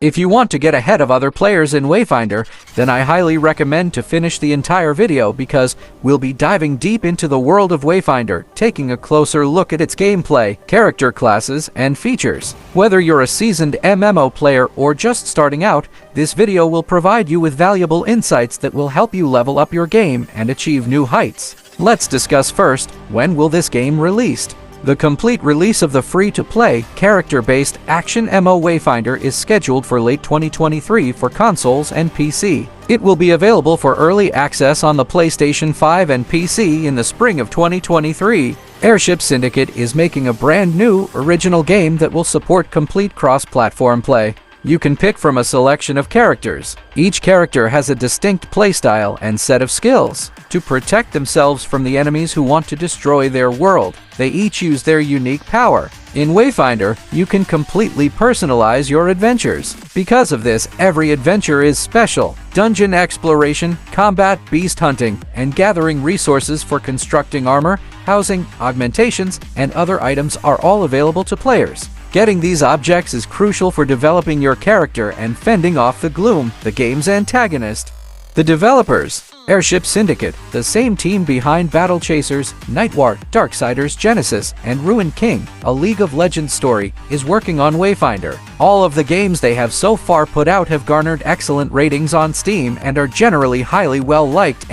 If you want to get ahead of other players in Wayfinder, then I highly recommend to finish the entire video because we'll be diving deep into the world of Wayfinder, taking a closer look at its gameplay, character classes, and features. Whether you're a seasoned MMO player or just starting out, this video will provide you with valuable insights that will help you level up your game and achieve new heights. Let's discuss first, when will this game released? The complete release of the free-to-play, character-based action MMO Wayfinder is scheduled for late 2023 for consoles and PC. It will be available for early access on the PlayStation 5 and PC in the spring of 2023. Airship Syndicate is making a brand new, original game that will support complete cross-platform play. You can pick from a selection of characters. Each character has a distinct playstyle and set of skills. To protect themselves from the enemies who want to destroy their world, they each use their unique power. In Wayfinder, you can completely personalize your adventures. Because of this, every adventure is special. Dungeon exploration, combat, beast hunting, and gathering resources for constructing armor, housing, augmentations, and other items are all available to players. Getting these objects is crucial for developing your character and fending off the gloom, the game's antagonist. The developers, Airship Syndicate, the same team behind Battle Chasers, Nightwar, Darksiders Genesis, and Ruined King, a League of Legends story, is working on Wayfinder. All of the games they have so far put out have garnered excellent ratings on Steam and are generally highly well-liked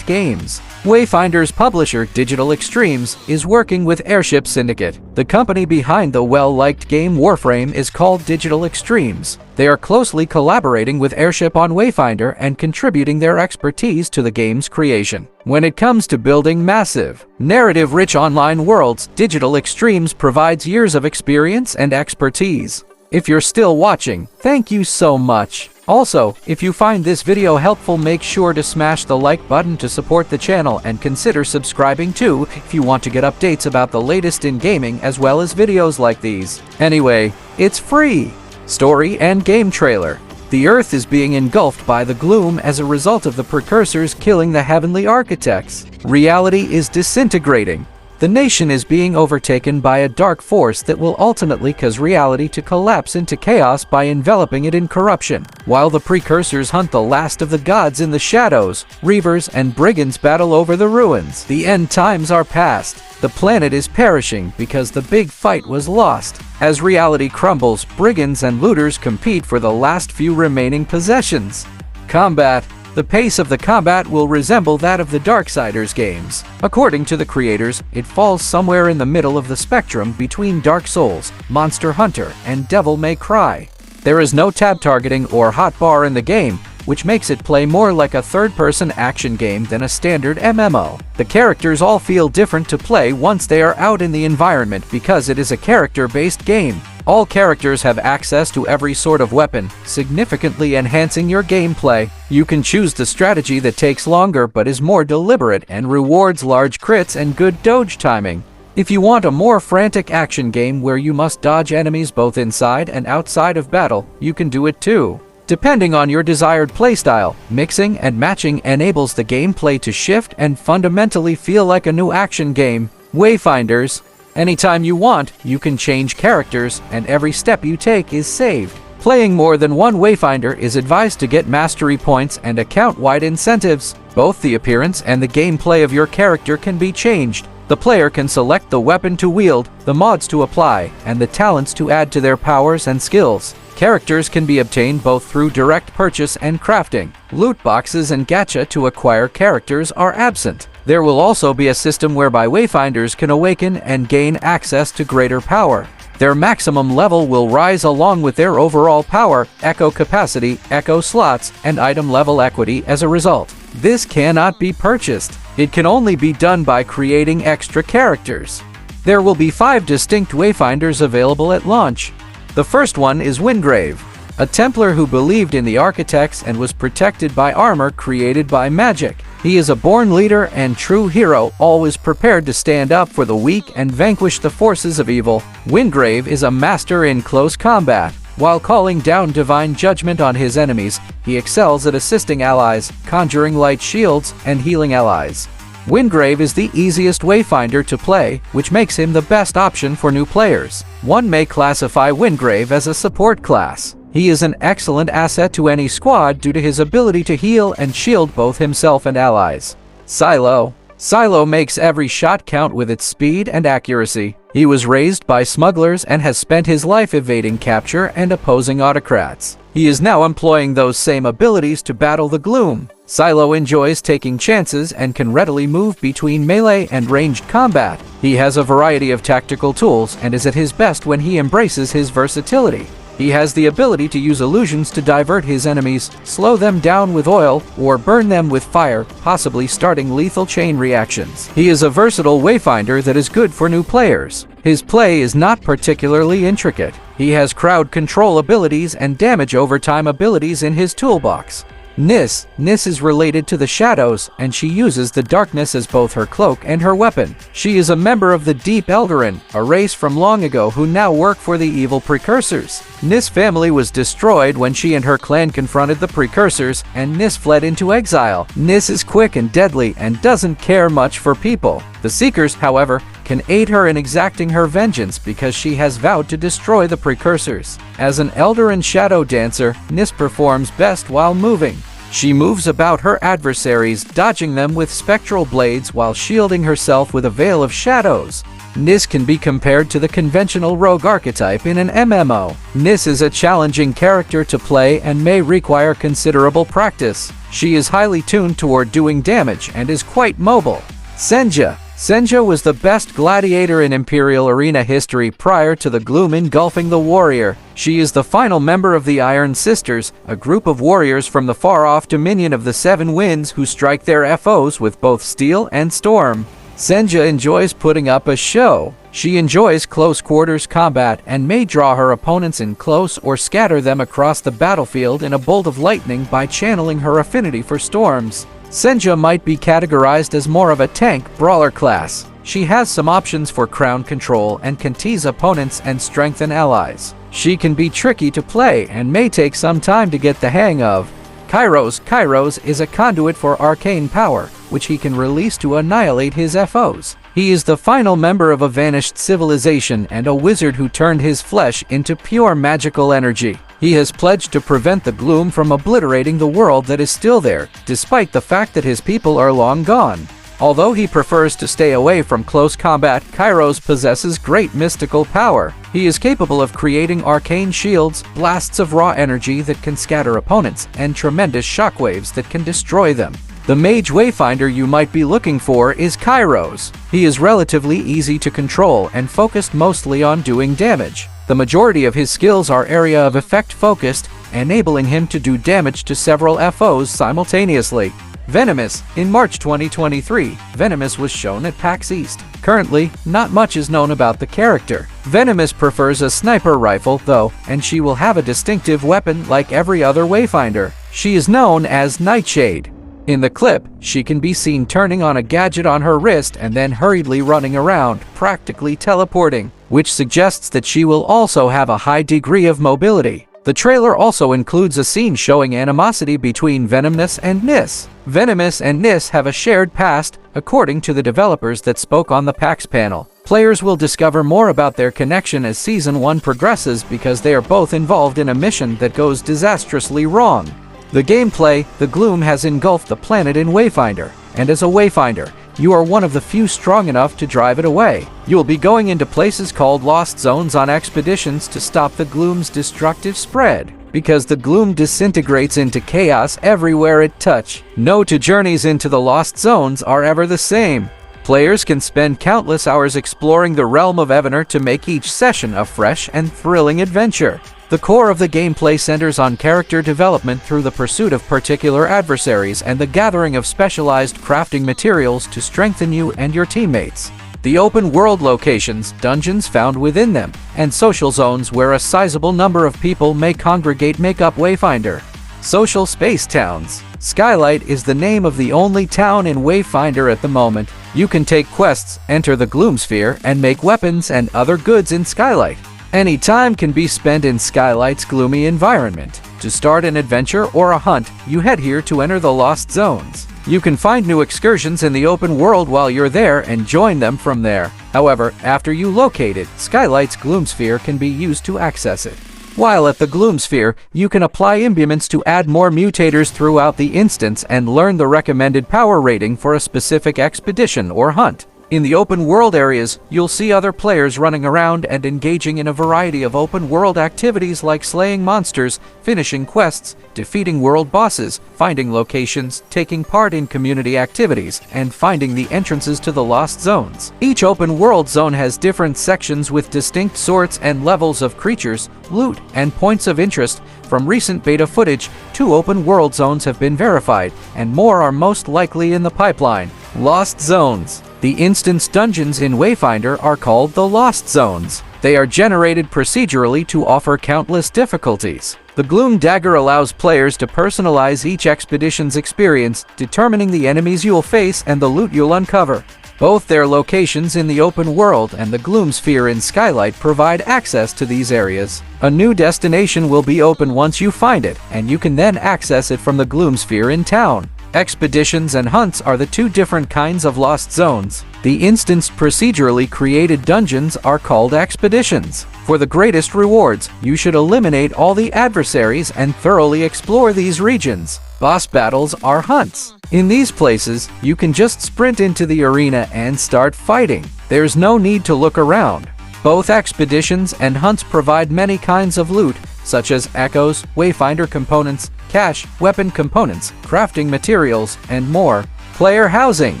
games. Wayfinder's publisher, Digital Extremes, is working with Airship Syndicate. The company behind the well-liked game Warframe is called Digital Extremes. They are closely collaborating with Airship on Wayfinder and contributing their expertise to the game's creation. When it comes to building massive, narrative-rich online worlds, Digital Extremes provides years of experience and expertise. If you're still watching, thank you so much. Also, if you find this video helpful, make sure to smash the like button to support the channel and consider subscribing too if you want to get updates about the latest in gaming as well as videos like these. Anyway, it's free! Story and game trailer. The Earth is being engulfed by the gloom as a result of the precursors killing the heavenly architects. Reality is disintegrating. The nation is being overtaken by a dark force that will ultimately cause reality to collapse into chaos by enveloping it in corruption. While the precursors hunt the last of the gods in the shadows, reavers and brigands battle over the ruins. The end times are past. The planet is perishing because the big fight was lost. As reality crumbles, brigands and looters compete for the last few remaining possessions. Combat. The pace of the combat will resemble that of the Darksiders games. According to the creators, it falls somewhere in the middle of the spectrum between Dark Souls, Monster Hunter, and Devil May Cry. There is no tab targeting or hotbar in the game, which makes it play more like a third-person action game than a standard MMO. The characters all feel different to play once they are out in the environment because it is a character-based game. All characters have access to every sort of weapon, significantly enhancing your gameplay. You can choose the strategy that takes longer but is more deliberate and rewards large crits and good dodge timing. If you want a more frantic action game where you must dodge enemies both inside and outside of battle, you can do it too. Depending on your desired playstyle, mixing and matching enables the gameplay to shift and fundamentally feel like a new action game. Wayfinders. Anytime you want, you can change characters, and every step you take is saved. Playing more than one Wayfinder is advised to get mastery points and account-wide incentives. Both the appearance and the gameplay of your character can be changed. The player can select the weapon to wield, the mods to apply, and the talents to add to their powers and skills. Characters can be obtained both through direct purchase and crafting. Loot boxes and gacha to acquire characters are absent. There will also be a system whereby Wayfinders can awaken and gain access to greater power. Their maximum level will rise along with their overall power, echo capacity, echo slots, and item level equity as a result. This cannot be purchased. It can only be done by creating extra characters. There will be 5 distinct Wayfinders available at launch. The first one is Wingrave, a Templar who believed in the architects and was protected by armor created by magic. He is a born leader and true hero, always prepared to stand up for the weak and vanquish the forces of evil. Wingrave is a master in close combat. While calling down divine judgment on his enemies, he excels at assisting allies, conjuring light shields, and healing allies. Wingrave is the easiest Wayfinder to play, which makes him the best option for new players. One may classify Wingrave as a support class. He He is an excellent asset to any squad due to his ability to heal and shield both himself and allies. Silo. Silo makes every shot count with its speed and accuracy. He was raised by smugglers and has spent his life evading capture and opposing autocrats. He is now employing those same abilities to battle the Gloom. Silo enjoys taking chances and can readily move between melee and ranged combat. He has a variety of tactical tools and is at his best when he embraces his versatility. He has the ability to use illusions to divert his enemies, slow them down with oil, or burn them with fire, possibly starting lethal chain reactions. He is a versatile Wayfinder that is good for new players. His play is not particularly intricate. He has crowd control abilities and damage overtime abilities in his toolbox. Niss. Niss is related to the shadows, and she uses the darkness as both her cloak and her weapon. She is a member of the Deep Eldarin, a race from long ago who now work for the evil Precursors. Niss' family was destroyed when she and her clan confronted the Precursors, and Niss fled into exile. Niss is quick and deadly and doesn't care much for people. The Seekers, however, can aid her in exacting her vengeance because she has vowed to destroy the Precursors. As an Eldarin shadow dancer, Niss performs best while moving. She moves about her adversaries, dodging them with spectral blades while shielding herself with a veil of shadows. Niss can be compared to the conventional rogue archetype in an MMO. Niss is a challenging character to play and may require considerable practice. She is highly tuned toward doing damage and is quite mobile. Senja. Senja was the best gladiator in Imperial Arena history prior to the gloom engulfing the warrior. She is the final member of the Iron Sisters, a group of warriors from the far-off dominion of the Seven Winds who strike their FOs with both steel and storm. Senja enjoys putting up a show. She enjoys close-quarters combat and may draw her opponents in close or scatter them across the battlefield in a bolt of lightning by channeling her affinity for storms. Senja might be categorized as more of a tank brawler class. She has some options for crown control and can tease opponents and strengthen allies. She can be tricky to play and may take some time to get the hang of. Kyros. Kyros is a conduit for arcane power, which he can release to annihilate his FOs. He is the final member of a vanished civilization and a wizard who turned his flesh into pure magical energy. He has pledged to prevent the gloom from obliterating the world that is still there, despite the fact that his people are long gone. Although he prefers to stay away from close combat, Kyros possesses great mystical power. He is capable of creating arcane shields, blasts of raw energy that can scatter opponents, and tremendous shockwaves that can destroy them. The mage Wayfinder you might be looking for is Kyros. He is relatively easy to control and focused mostly on doing damage. The majority of his skills are area of effect focused, enabling him to do damage to several FOs simultaneously. Venomess. In March 2023, Venomess was shown at PAX East. Currently, not much is known about the character. Venomess prefers a sniper rifle, though, and she will have a distinctive weapon like every other Wayfinder. She is known as Nightshade. In the clip, she can be seen turning on a gadget on her wrist and then hurriedly running around, practically teleporting, which suggests that she will also have a high degree of mobility. The trailer also includes a scene showing animosity between Venomess and Niss. Venomess and Niss have a shared past, according to the developers that spoke on the PAX panel. Players will discover more about their connection as Season 1 progresses because they are both involved in a mission that goes disastrously wrong. The gameplay, the gloom has engulfed the planet in Wayfinder, and as a Wayfinder, you are one of the few strong enough to drive it away. You'll be going into places called Lost Zones on expeditions to stop the gloom's destructive spread, because the gloom disintegrates into chaos everywhere it touches. No two journeys into the Lost Zones are ever the same. Players can spend countless hours exploring the realm of Evaner to make each session a fresh and thrilling adventure. The core of the gameplay centers on character development through the pursuit of particular adversaries and the gathering of specialized crafting materials to strengthen you and your teammates. The open world locations, dungeons found within them, and social zones where a sizable number of people may congregate make up Wayfinder. Social space towns. Skylight is the name of the only town in Wayfinder at the moment. You can take quests, enter the Gloomsphere, and make weapons and other goods in Skylight. Any time can be spent in Skylight's gloomy environment. To start an adventure or a hunt, you head here to enter the Lost Zones. You can find new excursions in the open world while you're there and join them from there. However, after you locate it, Skylight's Gloomsphere can be used to access it. While at the Gloom Sphere, you can apply imbuments to add more mutators throughout the instance and learn the recommended power rating for a specific expedition or hunt. In the open world areas, you'll see other players running around and engaging in a variety of open world activities like slaying monsters, finishing quests, defeating world bosses, finding locations, taking part in community activities, and finding the entrances to the lost zones. Each open world zone has different sections with distinct sorts and levels of creatures, loot, and points of interest. From recent beta footage, 2 open world zones have been verified, and more are most likely in the pipeline. Lost Zones. The instance dungeons in Wayfinder are called the Lost Zones. They are generated procedurally to offer countless difficulties. The Gloom Dagger allows players to personalize each expedition's experience, determining the enemies you'll face and the loot you'll uncover. Both their locations in the open world and the Gloom Sphere in Skylight provide access to these areas. A new destination will be open once you find it, and you can then access it from the Gloom Sphere in town. Expeditions and hunts are the 2 different kinds of lost zones. The instanced procedurally created dungeons are called expeditions. For the greatest rewards, you should eliminate all the adversaries and thoroughly explore these regions. Boss battles are hunts. In these places, you can just sprint into the arena and start fighting. There's no need to look around. Both expeditions and hunts provide many kinds of loot, such as echoes, Wayfinder components, cash, weapon components, crafting materials, and more. Player housing.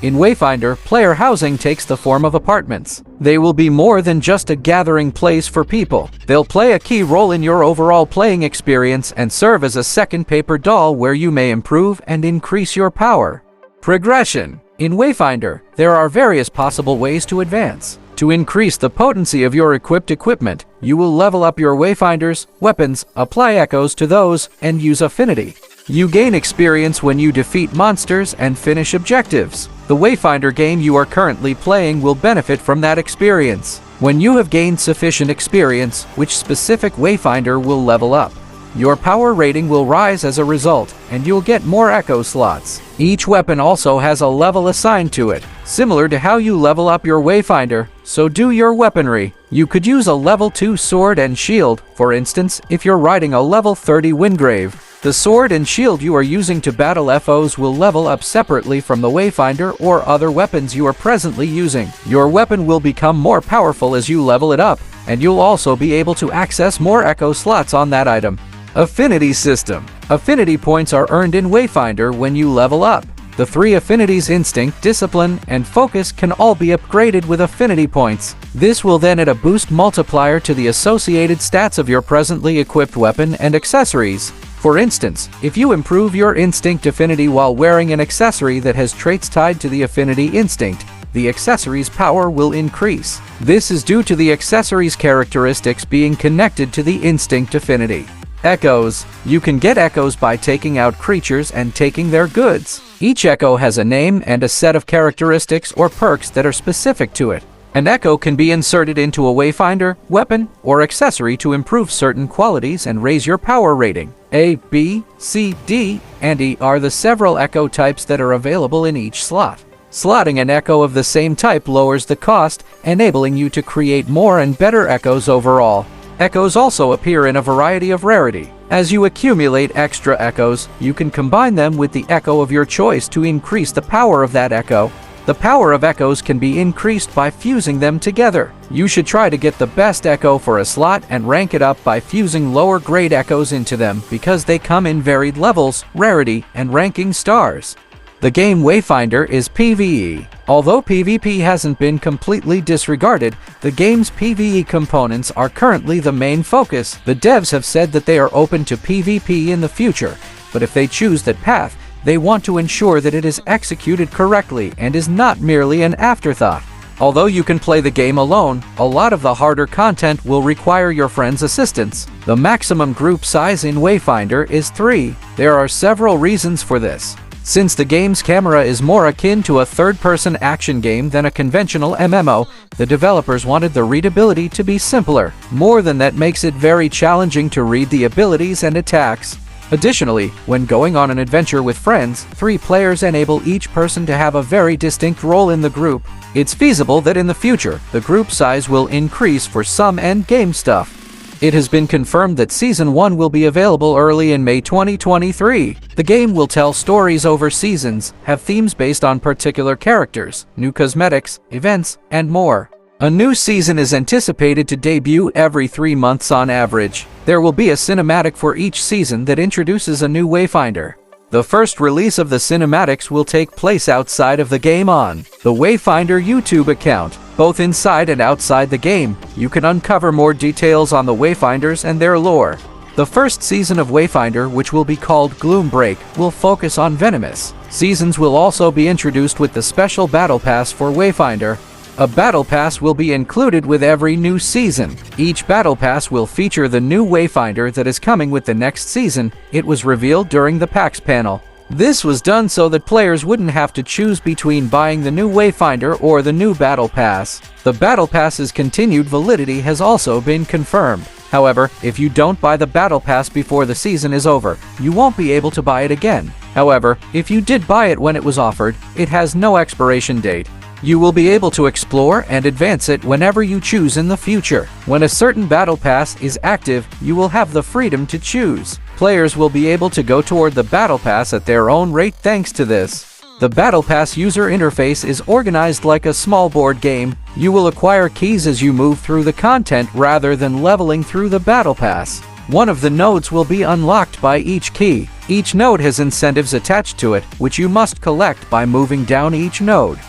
In Wayfinder, player housing takes the form of apartments. They will be more than just a gathering place for people. They'll play a key role in your overall playing experience and serve as a second paper doll where you may improve and increase your power. Progression. In Wayfinder, there are various possible ways to advance. To increase the potency of your equipped equipment, you will level up your Wayfinders, weapons, apply echoes to those, and use Affinity. You gain experience when you defeat monsters and finish objectives. The Wayfinder game you are currently playing will benefit from that experience. When you have gained sufficient experience, which specific Wayfinder will level up. Your power rating will rise as a result, and you'll get more echo slots. Each weapon also has a level assigned to it, similar to how you level up your Wayfinder, so do your weaponry. You could use a level 2 sword and shield, for instance, if you're riding a level 30 Wingrave. The sword and shield you are using to battle FOs will level up separately from the Wayfinder or other weapons you are presently using. Your weapon will become more powerful as you level it up, and you'll also be able to access more echo slots on that item. Affinity System. Affinity points are earned in Wayfinder when you level up. The 3 affinities Instinct, Discipline, and Focus can all be upgraded with affinity points. This will then add a boost multiplier to the associated stats of your presently equipped weapon and accessories. For instance, if you improve your Instinct affinity while wearing an accessory that has traits tied to the affinity Instinct, the accessory's power will increase. This is due to the accessory's characteristics being connected to the Instinct affinity. Echoes. You can get echoes by taking out creatures and taking their goods. Each echo has a name and a set of characteristics or perks that are specific to it. An echo can be inserted into a Wayfinder, weapon, or accessory to improve certain qualities and raise your power rating. A, B, C, D, and E are the several echo types that are available in each slot. Slotting an echo of the same type lowers the cost, enabling you to create more and better echoes overall. Echoes also appear in a variety of rarity. As you accumulate extra echoes, you can combine them with the echo of your choice to increase the power of that echo. The power of echoes can be increased by fusing them together. You should try to get the best echo for a slot and rank it up by fusing lower grade echoes into them because they come in varied levels, rarity, and ranking stars. The game Wayfinder is PvE. Although PvP hasn't been completely disregarded, the game's PvE components are currently the main focus. The devs have said that they are open to PvP in the future, but if they choose that path, they want to ensure that it is executed correctly and is not merely an afterthought. Although you can play the game alone, a lot of the harder content will require your friend's assistance. The maximum group size in Wayfinder is 3. There are several reasons for this. Since the game's camera is more akin to a third-person action game than a conventional MMO, the developers wanted the readability to be simpler. More than that makes it very challenging to read the abilities and attacks. Additionally, when going on an adventure with friends, 3 players enable each person to have a very distinct role in the group. It's feasible that in the future, the group size will increase for some endgame stuff. It has been confirmed that Season 1 will be available early in May 2023. The game will tell stories over seasons, have themes based on particular characters, new cosmetics, events, and more. A new season is anticipated to debut every 3 months on average. There will be a cinematic for each season that introduces a new Wayfinder. The first release of the cinematics will take place outside of the game on the Wayfinder YouTube account. Both inside and outside the game, you can uncover more details on the Wayfinders and their lore. The first season of Wayfinder, which will be called Gloombreak, will focus on Venomess. Seasons will also be introduced with the special Battle Pass for Wayfinder. A Battle Pass will be included with every new season. Each Battle Pass will feature the new Wayfinder that is coming with the next season. It was revealed during the PAX panel. This was done so that players wouldn't have to choose between buying the new Wayfinder or the new Battle Pass. The Battle Pass's continued validity has also been confirmed. However, if you don't buy the Battle Pass before the season is over, you won't be able to buy it again. However, if you did buy it when it was offered, it has no expiration date. You will be able to explore and advance it whenever you choose in the future. When a certain Battle Pass is active, you will have the freedom to choose. Players will be able to go toward the Battle Pass at their own rate thanks to this. The Battle Pass user interface is organized like a small board game. You will acquire keys as you move through the content rather than leveling through the Battle Pass. One of the nodes will be unlocked by each key. Each node has incentives attached to it, which you must collect by moving down each node.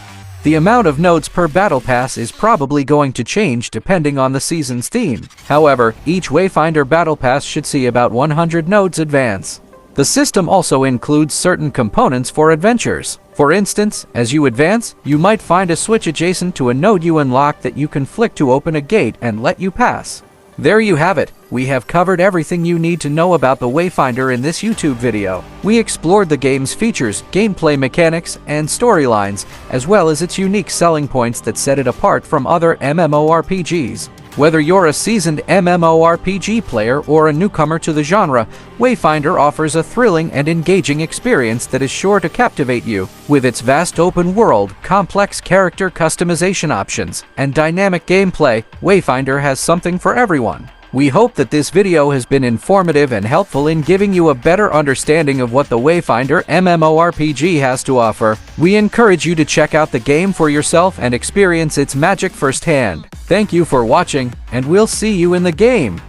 The amount of nodes per Battle Pass is probably going to change depending on the season's theme. However, each Wayfinder Battle Pass should see about 100 nodes advance. The system also includes certain components for adventures. For instance, as you advance, you might find a switch adjacent to a node you unlock that you can flick to open a gate and let you pass. There you have it. We have covered everything you need to know about the Wayfinder in this YouTube video. We explored the game's features, gameplay mechanics, and storylines, as well as its unique selling points that set it apart from other MMORPGs. Whether you're a seasoned MMORPG player or a newcomer to the genre, Wayfinder offers a thrilling and engaging experience that is sure to captivate you. With its vast open world, complex character customization options, and dynamic gameplay, Wayfinder has something for everyone. We hope that this video has been informative and helpful in giving you a better understanding of what the Wayfinder MMORPG has to offer. We encourage you to check out the game for yourself and experience its magic firsthand. Thank you for watching, and we'll see you in the game!